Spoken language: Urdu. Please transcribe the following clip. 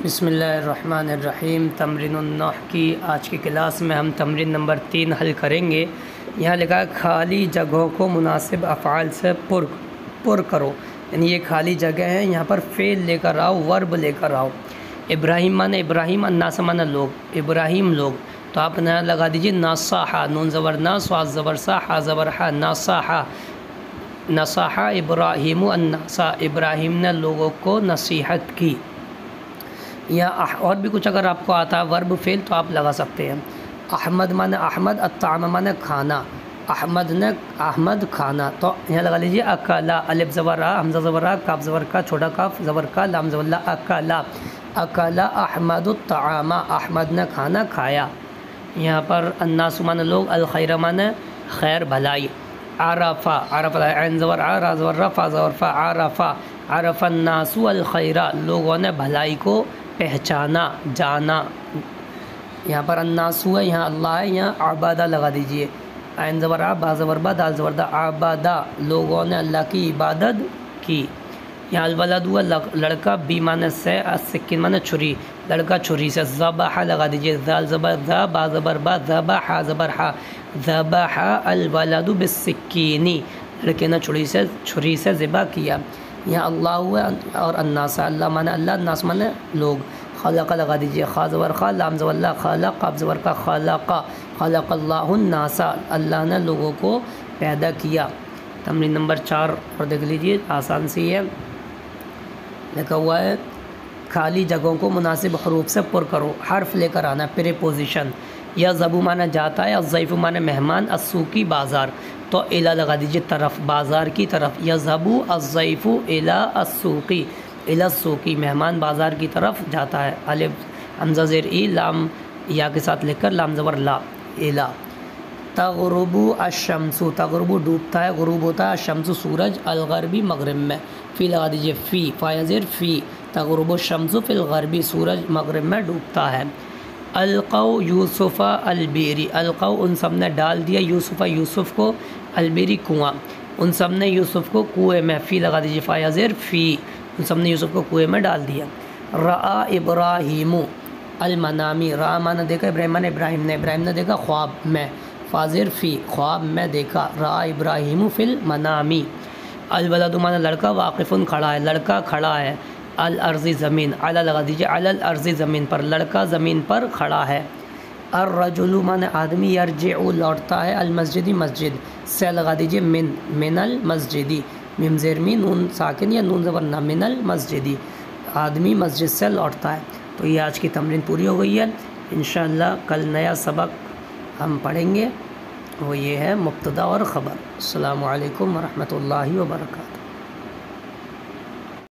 بسم اللہ الرحمن الرحیم۔ تمرین النحو کی آج کی کلاس میں ہم تمرین نمبر 3 حل کریں گے۔ یہاں لکھا ہے خالی جگہوں کو مناسب افعال سے پر کرو، یعنی یہ خالی جگہ ہے، یہاں پر فعل لے کر آؤ، ورب لے کر آؤ۔ ابراہیم مانے ابراہیم، الناس مانے لوگ، ابراہیم لوگ، تو آپ نیا لگا دیجیے ناصحہ، نون زبر نا، صاد زبر سا، حا زبر حا، ناصحہ، نصحہ ابراہیم الناس، ابراہیم نے لوگوں کو نصیحت کی۔ یا اور بھی کچھ اگر آپ کو آتا ہے ورب فعل تو آپ لگا سکتے ہیں۔ احمد مانے احمد، الطعام مانے کھانا، احمد نے احمد کھانا، تو یہاں لگا لیجیے اکلا، الف زبر آ، حمزہ زبر آ، کاف زبر کا، چھوٹا کاف زبر کا، لام زبر لا، اکلا، اکلا احمد الطعام، احمد نے کھانا کھایا۔ یہاں پر الناس مانے لوگ، الخیر مانے خیر بھلائی۔ عرفہ، عرف عین زبر آ، را زبر را، فا زبر فا، عرفہ، عرف الناس الخیر، لوگوں نے بھلائی کو پہچانا، جانا۔ یہاں پر الناس ہے، یہاں اللہ ہے، یہاں عبادہ لگا دیجئے، عین زبر آ، با زبر با، دال زبر دا، عبادہ، لوگوں نے اللہ کی عبادت کی۔ یہاں الولد ہوا لڑکا، بی مانے سے، السکین مانے چھری، لڑکا چھری سے۔ ذبح لگا دیجئے، ذال زبر ذا، با زبر با، ذبح زبر حا، ذبح الولد بالسکین، لڑکے نے چھری سے ذبح کیا۔ یہاں اللہ ہوا اور الناس، اللہ مانے اللہ، الناس مانے لوگ۔ خلق لگا دیجئے، خا زبر خا، لام زبر لا، خلق، قاف زبر کا، خلق، خلق اللہ الناس، اللہ نے لوگوں کو پیدا کیا۔ تمرین نمبر 4 اور دیکھ لیجئے، آسان سی ہے، لکھا ہوا ہے خالی جگہوں کو مناسب حروف سے پر کرو، حرف لے کر آنا، پریپوزیشن۔ یا زبو مانا جاتا ہے، الضیف مانا مہمان، السوقی بازار، تو الا لگا دیجیے طرف، بازار کی طرف۔ یذهب الضیف الی السوق، الی السوق، مہمان بازار کی طرف جاتا ہے۔ الف حمزہ زیر ای، لام یا کے ساتھ لکھ کر، لام زبر لا، الی۔ تغرب الشمس، تغرب ڈوبتا ہے، غروب ہوتا ہے، الشمس سورج، الغربی مغرب میں، فی لگا دیجیے، فی، فا زیر فی، تغرب الشمس فی الغربی، سورج مغرب میں ڈوبتا ہے۔ القوا یوسف البیری، القوا ان سب نے ڈال دیا، یوسف یوسف کو، البیری کنواں، ان سب نے یوسف کو کنویں میں، فی لگا دیجیے، فا زیر فی، ان سب نے یوسف کو کنویں میں ڈال دیا۔ رآ ابراہیم المنامی، رآ مانا دیکھا، ابراہیم نے، ابراہیم نے دیکھا خواب میں، فا زیر فی، خواب میں دیکھا۔ رآ ابراہیم فی المنامی۔ الولد مانا لڑکا، واقف کھڑا ہے، لڑکا کھڑا ہے۔ الارض زمین، علی لگا دیجیے، علی الارض زمین پر، لڑکا زمین پر کھڑا ہے۔ الرجل مانا آدمی، یرجع لوٹتا ہے، المسجد مسجد، سے لگا دیجیے، من المسجدی، میم زیر می، نون ساکن یا نون زبر نا، من المسجدی، آدمی مسجد سے لوٹتا ہے۔ تو یہ آج کی تمرین پوری ہو گئی ہے۔ انشاءاللہ کل نیا سبق ہم پڑھیں گے، وہ یہ ہے مبتدا اور خبر۔ السلام علیکم ورحمۃ اللہ وبرکاتہ۔